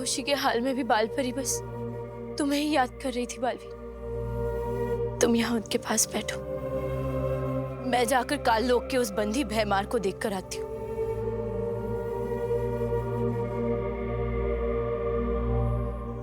बेहोशी के हाल में भी बालपरी बस तुम्हें ही याद कर रही थी बालवीर। तुम यहाँ उनके पास बैठो, मैं जाकर काल लोक के उस बंदी भयमार को देखकर आती हूँ।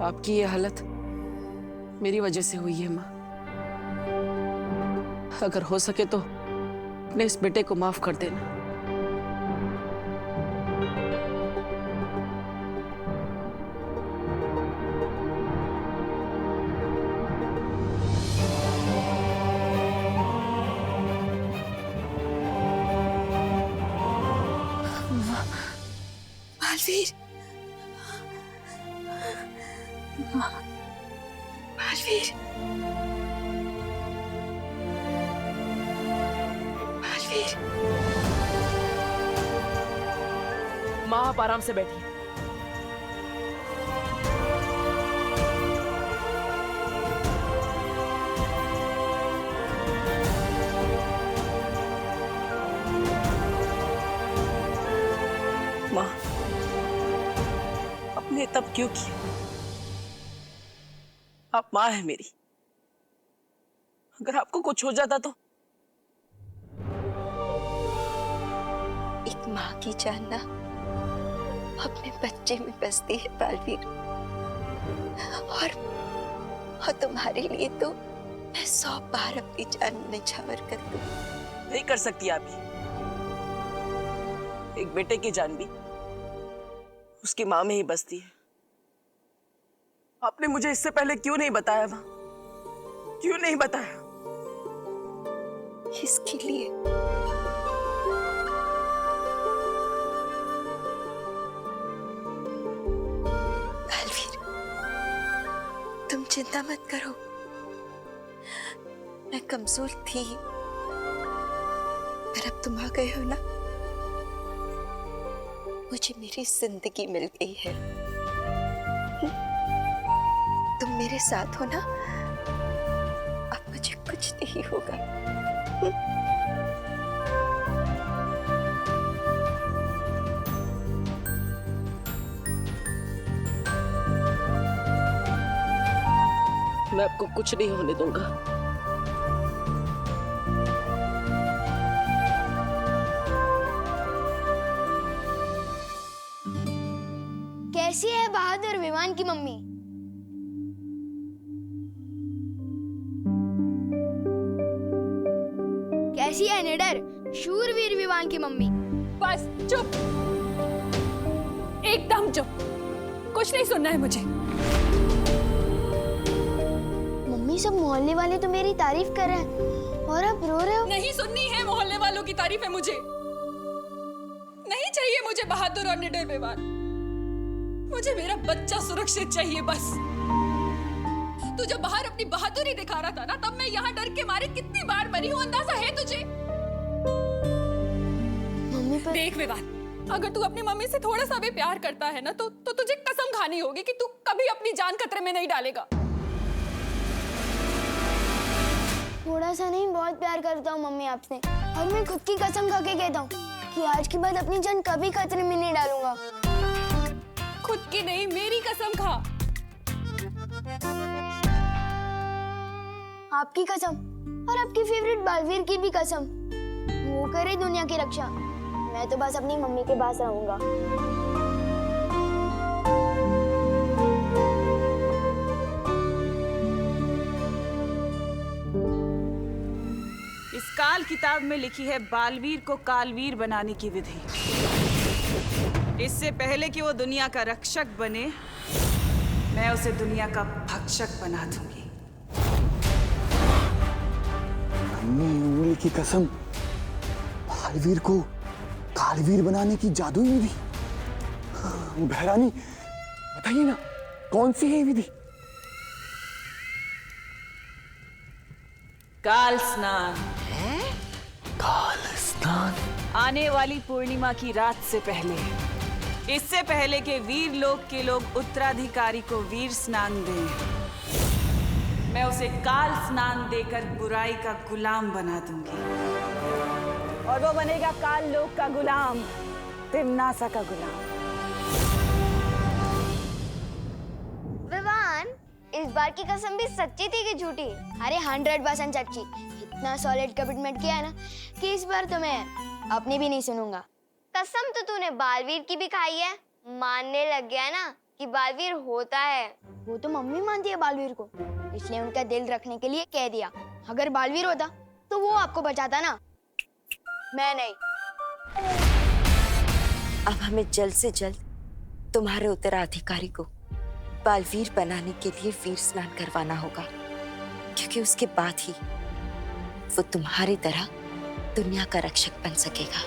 आपकी ये हालत मेरी वजह से हुई है माँ। अगर हो सके तो अपने इस बेटे को माफ कर देना। बालवीर, बालवीर, बालवीर। माँ आप आराम से बैठिए। माँ आपने तब क्यों किया? आप माँ है मेरी, अगर आपको कुछ हो जाता तो? एक माँ की जान ना अपने बच्चे में बसती है बालवीर, और तुम्हारे लिए तो मैं 100 बार अपनी जान निछावर कर दूं। नहीं कर सकती आप ये। एक बेटे की जान भी उसकी माँ में ही बसती है। आपने मुझे इससे पहले क्यों नहीं बताया माँ? क्यों नहीं बताया? इसके लिए बालवीर, तुम चिंता मत करो। मैं कमजोर थी, पर अब तुम आ गए हो ना, मुझे मेरी जिंदगी मिल गई है। तुम मेरे साथ हो ना, अब मुझे कुछ नहीं होगा। मैं आपको कुछ नहीं होने दूंगा। कैसी है बहादुर विवान की मम्मी? कैसी है निडर शूरवीर विवान की मम्मी? बस चुप, एकदम चुप, कुछ नहीं सुनना है मुझे। मम्मी सब मोहल्ले वाले तो मेरी तारीफ कर रहे हैं और आप रो रहे हो। नहीं सुननी है मोहल्ले वालों की तारीफ है मुझे। नहीं चाहिए मुझे बहादुर और निडर विवान। मुझे मेरा बच्चा सुरक्षित चाहिए बस। तू जब बाहर अपनी बहादुरी दिखा रहा था ना, तब मैं यहाँ डर के मारे कितनी बार मरी हूँ, अंदाजा है तुझे? मम्मी पर देख विवान, अगर तू अपनी मम्मी से थोड़ा सा भी प्यार करता है ना, तो तुझे कसम खानी होगी कि तू कभी अपनी जान खतरे में नहीं डालेगा। थोड़ा सा नहीं, बहुत प्यार करता हूँ मम्मी आपसे, और मैं खुद की कसम खा के कहता हूँ कि आज के बाद अपनी जान कभी खतरे में नहीं डालूंगा। खुद की नहीं, मेरी कसम खा। आपकी कसम और आपकी फेवरेट बालवीर की भी कसम। वो करे दुनिया की रक्षा, मैं तो बस अपनी मम्मी के पास रहूंगा। इस काल किताब में लिखी है बालवीर को कालवीर बनाने की विधि। इससे पहले कि वो दुनिया का रक्षक बने, मैं उसे दुनिया का भक्षक बना दूंगी। अपनी उंगली की कसम, बालवीर को कालवीर बनाने की जादुई विधि। बहरानी बताइए ना, कौन सी है ये विधि? काल स्नान। काल स्नान? आने वाली पूर्णिमा की रात से पहले, इससे पहले कि वीर लोक के लोग उत्तराधिकारी को वीर स्नान दें, मैं उसे काल स्नान देकर बुराई का गुलाम बना दूंगी, और वो बनेगा काल लोक का गुलाम, तिम्नासा का गुलाम। इस बार की कसम भी सच्ची थी कि झूठी? अरे 100% सच्ची। इतना सॉलिड कमिटमेंट किया है ना कि इस बार तो मैं अपनी भी नहीं सुनूंगा। कसम तो तूने बालवीर की भी खाई है, मानने लग गया ना कि बालवीर होता है। वो तो मम्मी मानती है बालवीर को, इसलिए उनका दिल रखने के लिए कह दिया। अगर बालवीर होता तो वो आपको बचाता ना, मैं नहीं। अब हमें जल्द से जल्द तुम्हारे उत्तराधिकारी को बालवीर बनाने के लिए वीर स्नान करवाना होगा, क्योंकि उसके बाद ही वो तुम्हारी तरह दुनिया का रक्षक बन सकेगा।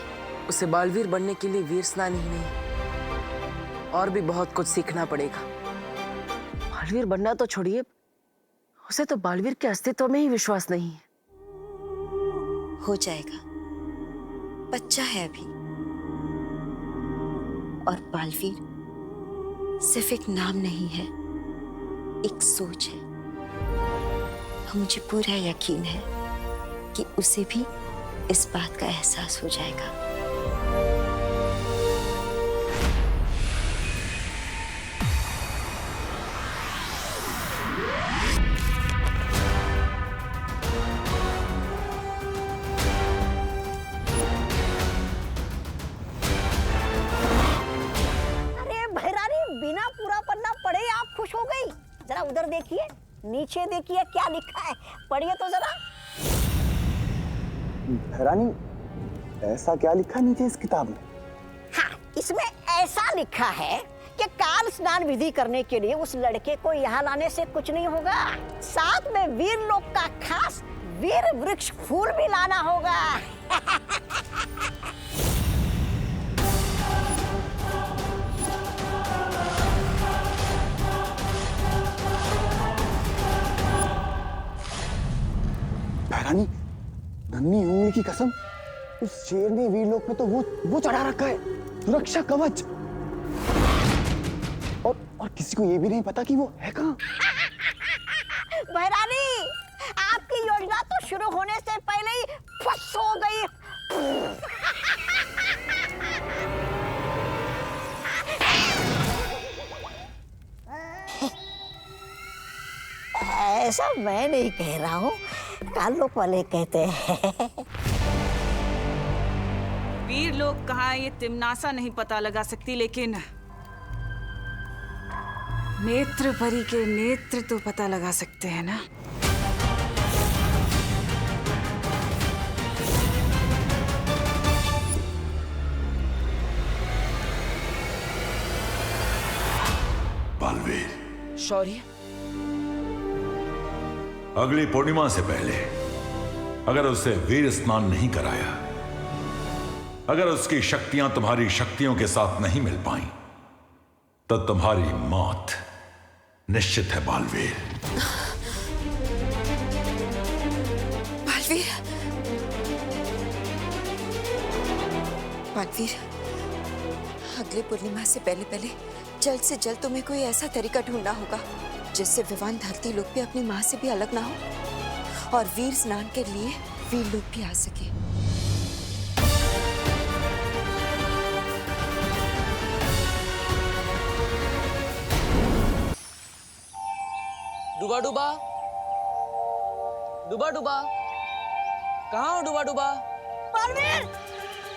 उसे बालवीर बनने के लिए वीर स्नान ही नहीं, और भी बहुत कुछ सीखना पड़ेगा। बालवीर बनना तो छोड़िए, उसे तो बालवीर के अस्तित्व में ही विश्वास नहीं है। हो जाएगा, बच्चा है अभी। और बालवीर सिर्फ एक नाम नहीं है, एक सोच है। मुझे पूरा यकीन है कि उसे भी इस बात का एहसास हो जाएगा। बिना पूरा पन्ना पढ़े आप खुश हो गई? जरा उधर देखिए, नीचे देखिए, क्या लिखा है, पढ़िए तो जरा। रानी, ऐसा क्या लिखा नीचे इस किताब में? हाँ, इसमें ऐसा लिखा है कि काल स्नान विधि करने के लिए उस लड़के को यहाँ लाने से कुछ नहीं होगा, साथ में वीर लोक का खास वीर वृक्ष फूल भी लाना होगा। रानी, नन्ही उंगली की कसम, उस शेर ने वीरलोक में तो वो चढ़ा रखा है, सुरक्षा कवच। और किसी को ये भी नहीं पता कि वो है कहाँ। महारानी, आपकी योजना तो शुरू होने से पहले ही फस हो गई। ऐसा मैं नहीं कह रहा हूँ, कालोक वाले कहते हैं। वीर लोग कहाँ ये तिमनासा नहीं पता लगा सकती, लेकिन नेत्र परी के नेत्र तो पता लगा सकते हैं ना। बालवीर, शौर्य, अगली पूर्णिमा से पहले अगर उसे वीर स्नान नहीं कराया, अगर उसकी शक्तियां तुम्हारी शक्तियों के साथ नहीं मिल पाई, तो तुम्हारी मौत निश्चित है बालवीर। बालवीर, बालवीर, अगले पूर्णिमा से पहले जल्द से जल्द तुम्हें कोई ऐसा तरीका ढूंढना होगा जिससे विवान धरती लोक भी अपनी माँ से भी अलग ना हो और वीर स्नान के लिए वीर लोक भी आ सके। डूबा डूबा, डूबा डूबा, कहाँ हो डूबा डूबा? बालवीर,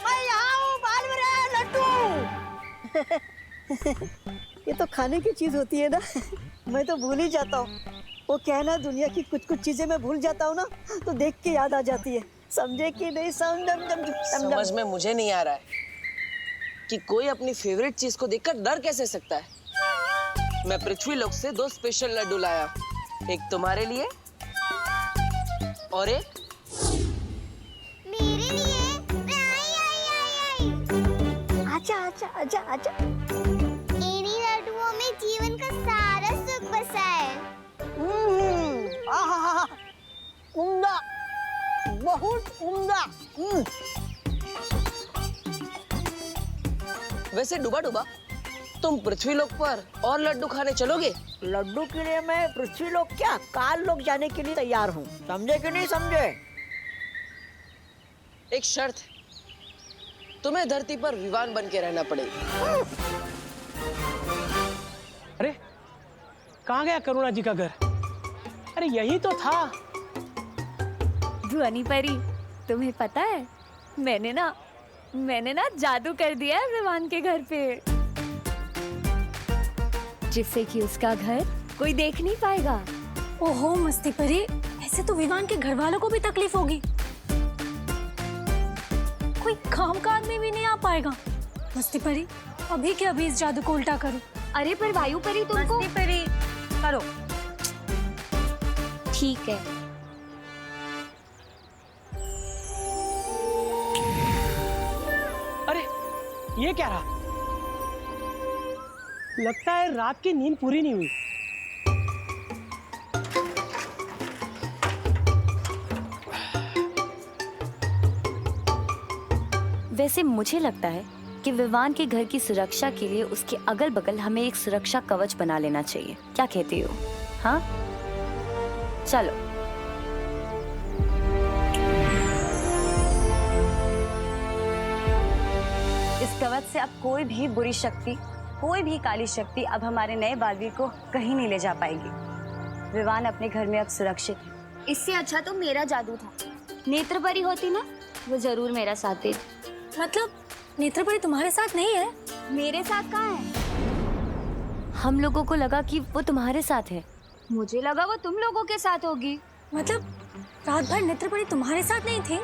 मैं यहाँ हूँ। बालवीर, लड्डू। ये तो खाने की चीज होती है ना, मैं तो भूल ही जाता हूँ। वो क्या ना, दुनिया की कुछ कुछ चीजें मैं भूल जाता हूँ ना, तो देख के याद आ जाती है। समझे कि नहीं? समझ में मुझे नहीं आ रहा है कि कोई अपनी फेवरेट चीज को देखकर डर कैसे सकता है। मैं पृथ्वी लोक से 2 स्पेशल लड्डू लाया, एक तुम्हारे लिए और एक मेरे लिए। मैं आई। आजा आजा आजा आजा। इन्हीं लड्डुओं में जीवन का सारा सुख बसा है। आहा, उम्दा, बहुत उम्दा। वैसे डूबा डूबा, तुम पृथ्वी लोक पर और लड्डू खाने चलोगे? लड्डू के लिए मैं पृथ्वी लोक क्या, काल लोक जाने के लिए तैयार हूँ। समझे कि नहीं समझे? एक शर्त है, तुम्हें धरती पर विवान बन के रहना पड़ेगा। अरे कहाँ गया करुणा जी का घर? अरे यही तो था। भुवनी परी, तुम्हें पता है मैंने ना जादू कर दिया है विवान के घर पे, जिससे कि उसका घर कोई देख नहीं पाएगा। ओहो मस्ती परी, ऐसे तो विवान के घर वालों को भी तकलीफ होगी, कोई काम काज में भी नहीं आ पाएगा। मस्ती परी, अभी के अभी इस जादू को उल्टा करो। अरे पर वायु परी तुमको। मस्ती परी करो। ठीक है। अरे ये क्या रहा? लगता है रात की नींद पूरी नहीं हुई। वैसे मुझे लगता है कि विवान के घर की सुरक्षा के लिए उसके अगल बगल हमें एक सुरक्षा कवच बना लेना चाहिए। क्या कहती हो? हाँ चलो। इस कवच से अब कोई भी बुरी शक्ति, कोई भी काली शक्ति अब हमारे नए बालवीर को कहीं नहीं ले जा पाएगी। विवान अपने घर में अब सुरक्षित है। इससे अच्छा तो मेरा जादू था। नेत्र परी होती ना, वो जरूर मेरा साथ देती। मतलब नेत्र परी तुम्हारे साथ नहीं है? मेरे साथ कहाँ है? हम लोगों को लगा कि वो तुम्हारे साथ है। मुझे लगा वो तुम लोगों के साथ होगी। मतलब रात भर नेत्र परी तुम्हारे साथ नहीं थी?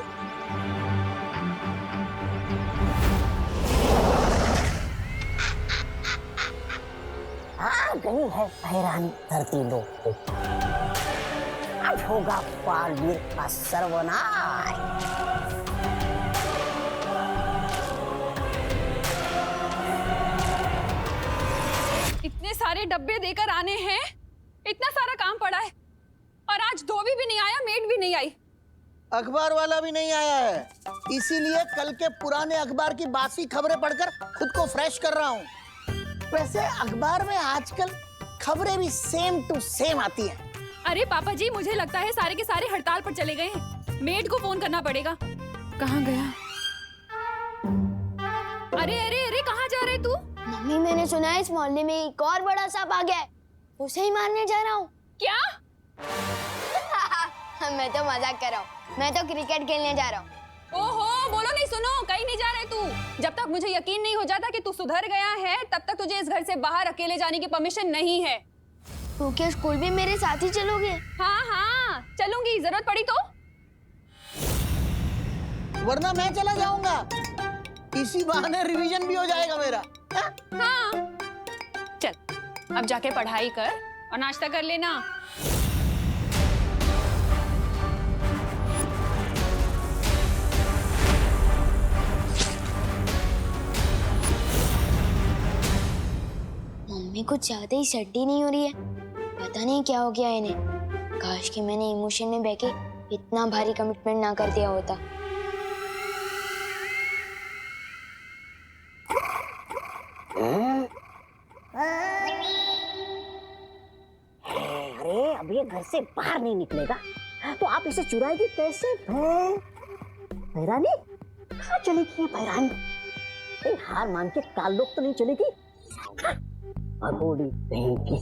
आ गई है हैरान धरती लोग को। अब होगा बालवीर का सर्वनाश। इतने सारे डब्बे देकर आने हैं, इतना सारा काम पड़ा है, और आज धोबी भी नहीं आया, मेड भी नहीं आई, अखबार वाला भी नहीं आया है। इसीलिए कल के पुराने अखबार की बासी खबरें पढ़कर खुद को फ्रेश कर रहा हूँ। वैसे अखबार में आजकल खबरें भी सेम टू सेम आती हैं। अरे पापा जी, मुझे लगता है सारे के सारे हड़ताल पर चले गए हैं। मेड को फोन करना पड़ेगा। कहाँ गया? अरे अरे अरे, कहाँ जा रहे तू? मम्मी, मैंने सुना है इस मोहल्ले में एक और बड़ा सांप आ गया है, उसे ही मारने जा रहा हूँ। क्या? मैं तो मजाक कर रहा हूँ, मैं तो क्रिकेट खेलने जा रहा हूँ। ओहो, बोलो नहीं, सुनो, कहीं नहीं जा रहे तू। जब तक मुझे यकीन नहीं हो जाता कि तू सुधर गया है, तब तक तुझे इस घर से बाहर अकेले जाने की परमिशन नहीं है। तू क्या स्कूल भी मेरे साथ ही चलोगे? हाँ हाँ चलूंगी, जरूरत पड़ी तो। वरना मैं चला जाऊंगा, इसी बहाने रिवीजन भी हो जाएगा मेरा। हाँ चल, अब जाके पढ़ाई कर और नाश्ता कर लेना। मम्मी कुछ ज्यादा ही सड्डी नहीं हो रही है, पता नहीं क्या हो गया इन्हें। काश कि मैंने इमोशन में बह के इतना भारी कमिटमेंट ना कर दिया होता। अरे अब ये घर से बाहर नहीं निकलेगा तो आप इसे चुराएगी कैसे? भैरानी कहाँ चली गई है? भैरानी कहीं हार मान के ताल्लुक तो नहीं चलेगी? अगोड़ी कहीं की।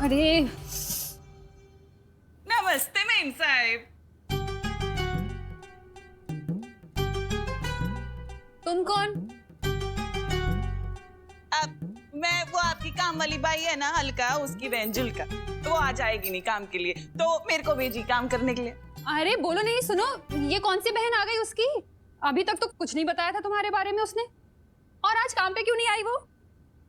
अरे नमस्ते मेम साहिब। तुम कौन? अब मैं वो आपकी काम वाली बाई है ना हल्का, उसकी बहन जुल्का, तो वो आ जाएगी नहीं काम के लिए, तो मेरे को भेजी काम करने के लिए। अरे बोलो नहीं, सुनो, ये कौन सी बहन आ गई उसकी? अभी तक तो कुछ नहीं बताया था तुम्हारे बारे में उसने, और आज काम पे क्यों नहीं आई वो?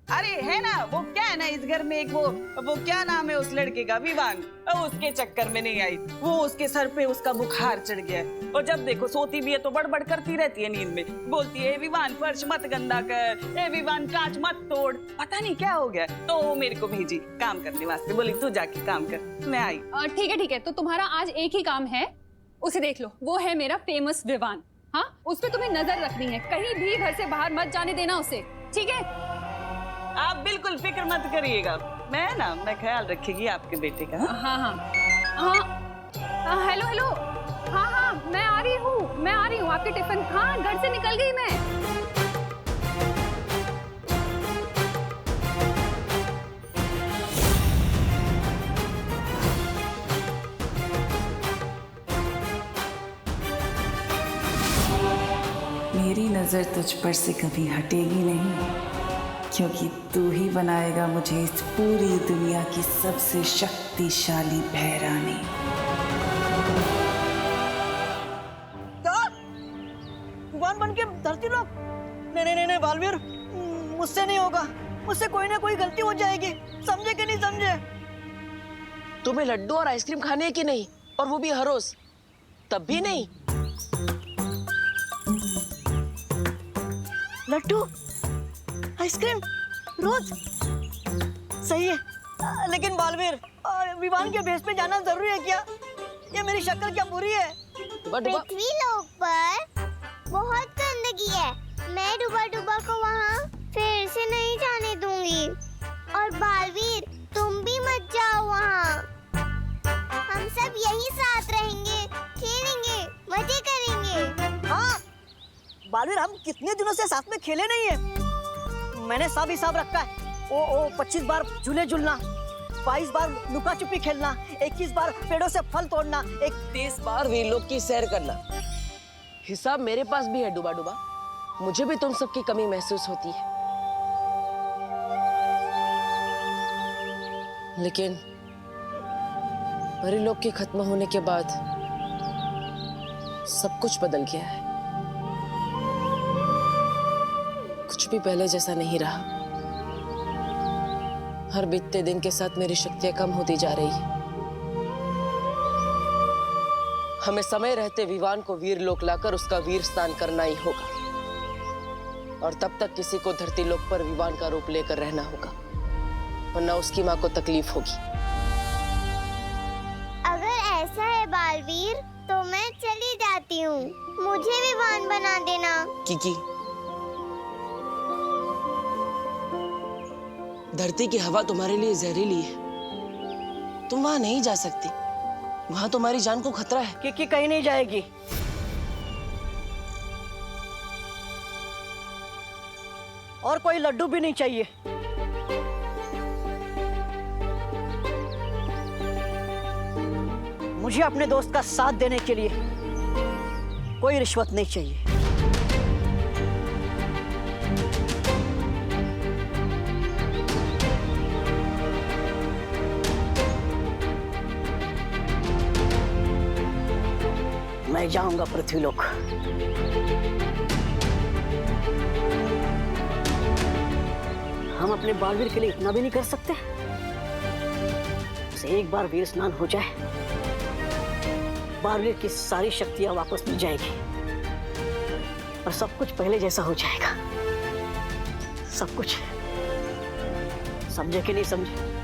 अरे है ना, वो क्या है ना, इस घर में एक वो क्या नाम है उस लड़के का, विवान, उसके चक्कर में नहीं आई। वो उसके सर पे उसका बुखार चढ़ गया है और जब देखो सोती भी है तो बड़बड़ करती रहती है नींद में, बोलती है विवान फर्श मत गंदा कर, ए विवान कांच मत तोड़, पता नहीं क्या हो गया। तो वो मेरे को भेजी काम करने वास्ते, बोली तू जाके काम कर। मैं आई। ठीक है, तो तुम्हारा आज एक ही काम है, उसे देख लो, वो है मेरा फेमस विवान। हाँ, उस पे तुम्हें नजर रखनी है, कहीं भी घर से बाहर मत जाने देना उसे, ठीक है? आप बिल्कुल फिक्र मत करिएगा, मैं ख्याल रखेगी आपके बेटे का। हाँ, हेलो, हाँ, मैं आ रही हूँ, आपके टिफिन, हाँ, घर से निकल गई मैं। मेरी नजर तुझ पर से कभी हटेगी नहीं, क्योंकि तू ही बनाएगा मुझे इस पूरी दुनिया की सबसे शक्तिशाली बहरानी। भगवान बन के धरती लोग? नहीं बालवीर, मुझसे नहीं होगा, मुझसे कोई ना कोई गलती हो जाएगी, समझे कि नहीं समझे? तुम्हें लड्डू और आइसक्रीम खाने हैं कि नहीं, और वो भी हर रोज? तब भी नहीं? लड्डू आइसक्रीम रोज सही है, लेकिन बालवीर, विवान के भेष पे जाना जरूरी है क्या? ये मेरी शक्ल क्या बुरी है? पृथ्वी लोक पर बहुत गंदगी है, मैं डूबा को वहाँ फिर से नहीं जाने दूंगी। और बालवीर, तुम भी मत जाओ वहाँ, हम सब यहीं साथ रहेंगे, खेलेंगे, मजे करेंगे। हाँ बालवीर, हम कितने दिनों से साथ में खेले नहीं है। मैंने सब हिसाब रखा है। ओ 25 बार झूले झूलना, 22 बार लुका छुपी खेलना, 21 बार पेड़ों से फल तोड़ना, 30 बार वीरलोक की सैर करना। हिसाब मेरे पास भी है डूबा, मुझे भी तुम सबकी कमी महसूस होती है, लेकिन परिलोक के खत्म होने के बाद सब कुछ बदल गया है। कुछ भी पहले जैसा नहीं रहा। हर बीतते दिन के साथ मेरी शक्तियां कम होती जा रही है। हमें समय रहते विवान को वीरलोक लाकर उसका वीर स्नान करना ही होगा, और तब तक किसी को धरती लोक पर विवान का रूप लेकर रहना होगा, वरना उसकी माँ को तकलीफ होगी। अगर ऐसा है बालवीर, तो मैं चली जाती हूँ, मुझे विवान बना देना। किकी, धरती की हवा तुम्हारे लिए जहरीली है, तुम वहां नहीं जा सकती, वहां तुम्हारी जान को खतरा है। किकी कहीं नहीं जाएगी। और कोई लड्डू भी नहीं चाहिए। मुझे अपने दोस्त का साथ देने के लिए कोई रिश्वत नहीं चाहिए। मैं जाऊंगा पृथ्वीलोक। हम अपने बालवीर के लिए इतना भी नहीं कर सकते? उसे एक बार वीर स्नान हो जाए, बालवीर की सारी शक्तियां वापस मिल जाएगी और सब कुछ पहले जैसा हो जाएगा। सब कुछ। समझे कि नहीं समझे?